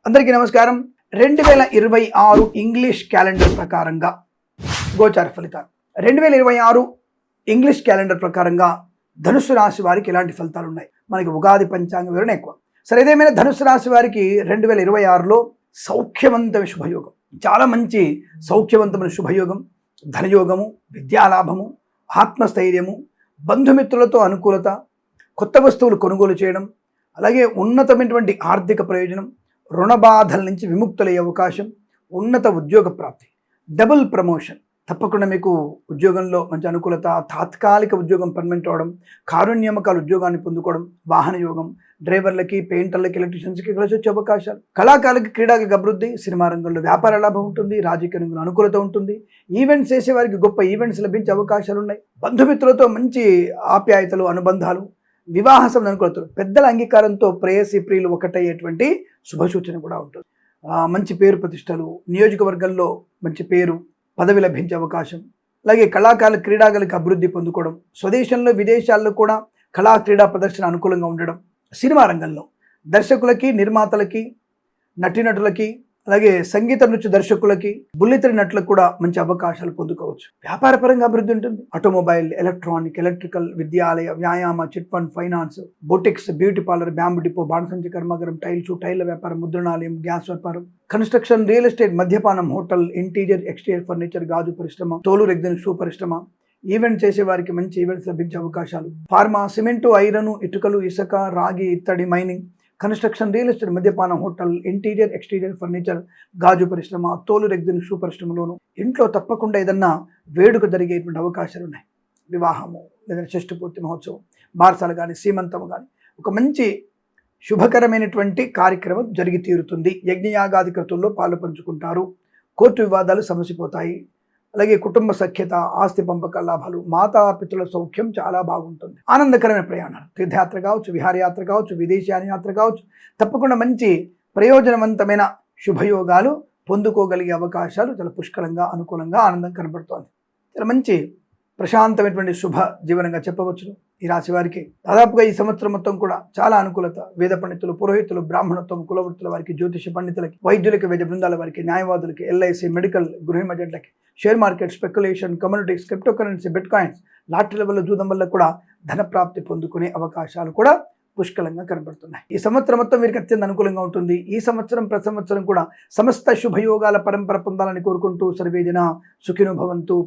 అందరికీ నమస్కారం. 2026 English calendar ప్రకారంగా గోచార ఫలితాలు. 2026 ఇంగ్లీష్ క్యాలెండర్ ప్రకారంగా ధనుసు రాశి వారికి ఎలాంటి ఫలితాలు ఉన్నాయి? మనకి ఉగాది పంచాంగ వివరణ ఎక్కువ. సరే, ఏదేమైనా ధనుసు రాశి వారికి 2026లో సౌఖ్యవంతమైన శుభయోగం, చాలా మంచి సౌఖ్యవంతమైన శుభయోగం, ధనయోగము, విద్యాలాభము, ఆత్మస్థైర్యము, బంధుమిత్రులతో అనుకూలత, కొత్త వస్తువులు కొనుగోలు చేయడం, అలాగే ఉన్నతమైనటువంటి ఆర్థిక ప్రయోజనం, రుణ బాధల నుంచి విముక్తులయ్యే అవకాశం, ఉన్నత ఉద్యోగ ప్రాప్తి, డబుల్ ప్రమోషన్, తప్పకుండా మీకు ఉద్యోగంలో మంచి అనుకూలత, తాత్కాలిక ఉద్యోగం పర్మనెంట్ అవడం, కారుణ్యమకాల ఉద్యోగాన్ని పొందుకోవడం, వాహన యోగం, డ్రైవర్లకి, పెయింటర్లకి, ఎలక్ట్రీషియన్స్కి కలిసి వచ్చే అవకాశాలు, కళాకారులకి, క్రీడాలకు అభివృద్ధి, సినిమా రంగంలో వ్యాపార లాభం ఉంటుంది, రాజకీయ రంగంలో అనుకూలత ఉంటుంది, ఈవెంట్స్ చేసే వారికి గొప్ప ఈవెంట్స్ లభించే అవకాశాలు ఉన్నాయి, బంధుమిత్రులతో మంచి ఆప్యాయతలు, అనుబంధాలు, వివాహ సంబంధ అనుకూలతలు, పెద్దల అంగీకారంతో ప్రేయసి ప్రియులు ఒకటయ్యేటువంటి శుభసూచన కూడా ఉంటుంది. మంచి పేరు ప్రతిష్టలు, నియోజకవర్గంలో మంచి పేరు, పదవి లభించే అవకాశం, అలాగే కళాకారులు, క్రీడాకారులకు అభివృద్ధి పొందుకోవడం, స్వదేశంలో విదేశాల్లో కూడా కళా క్రీడా ప్రదర్శన అనుకూలంగా ఉండడం, సినిమా రంగంలో దర్శకులకి, నిర్మాతలకి, నటీనటులకి, అలాగే సంగీత నృత్య దర్శకులకి, బుల్లితెర నటులకు కూడా మంచి అవకాశాలు పొందుకోవచ్చు. వ్యాపారపరంగా అభివృద్ధి ఉంటుంది. ఆటోమొబైల్, ఎలక్ట్రానిక్, ఎలక్ట్రికల్, విద్యాలయ, వ్యాయామ, chit fund, finance, boutiques, beauty parlour, bamboo depot, బాణసంచి కర్మాగారం, టైల్ల వ్యాపారం, ముద్రణాలయం, గ్యాస్ వ్యాపారం, కన్స్ట్రక్షన్, రియల్ ఎస్టేట్, మద్యపానం, హోటల్, ఇంటీరియర్, ఎక్స్టీరియర్ ఫర్నిచర్, గాజు పరిశ్రమ, తోలు రెగ్జిన్ షూ పరిశ్రమ, ఈవెంట్ చేసే వారికి మంచి ఈవెంట్స్ లభించే అవకాశాలు, ఫార్మా, సిమెంటు, ఐరన్, ఇటుకలు, ఇసుక, రాగి, ఇత్తడి, మైనింగ్, కన్స్ట్రక్షన్, రియల్ ఎస్టేట్, మద్యపానం, హోటల్, ఇంటీరియర్, ఎక్స్టీరియర్ ఫర్నిచర్, గాజు పరిశ్రమ, తోలు రెగ్జిన్ షూ పరిశ్రమలోను ఇంట్లో తప్పకుండా ఏదన్నా వేడుక జరిగేటువంటి అవకాశాలు ఉన్నాయి. వివాహము, లేదా షష్ఠపూర్తి మహోత్సవం, బారసాలు కానీ, సీమంతము కానీ, ఒక మంచి శుభకరమైనటువంటి కార్యక్రమం జరిగి తీరుతుంది. యజ్ఞయాగాది క్రతుల్లో పాలు పంచుకుంటారు. కోర్టు వివాదాలు సమసిపోతాయి. అలాగే కుటుంబ సఖ్యత, ఆస్తి పంపక లాభాలు, మాతాపితృల సౌఖ్యం చాలా బాగుంటుంది. ఆనందకరమైన ప్రయాణాలు, తీర్థయాత్ర కావచ్చు, విహారయాత్ర కావచ్చు, విదేశీయాన యాత్ర కావచ్చు, తప్పకుండా మంచి ప్రయోజనవంతమైన శుభయోగాలు పొందుకోగలిగే అవకాశాలు చాలా పుష్కలంగా, అనుకూలంగా, ఆనందం కనబడుతోంది. చాలా మంచి ప్రశాంతమైనటువంటి శుభ జీవనంగా చెప్పవచ్చును. ఈ రాశి వారికి దాదాపుగా ఈ సంవత్సరం మొత్తం కూడా చాలా అనుకూలత. వేద పండితులు, పురోహితులు, బ్రాహ్మణత్వం, కులవృత్తుల వారికి, జ్యోతిష పండితులకి, వైద్యులకి, వైద్య బృందాల వారికి, న్యాయవాదులకి, ఎల్ఐసి, మెడికల్, గృహ ఏజెంట్లకి, share market, speculation, communities, crypto currency, bitcoins, లాటరీల వల్ల, జూదం వల్ల కూడా ధనప్రాప్తి పొందుకునే అవకాశాలు కూడా పుష్కలంగా కనబడుతున్నాయి. ఈ సంవత్సరం మొత్తం వీరికి అత్యంత అనుకూలంగా ఉంటుంది. ఈ సంవత్సరం ప్రతి సంవత్సరం కూడా సమస్త శుభయోగాల పరంపర పొందాలని కోరుకుంటూ సర్వేజన సుఖినో భవంతు.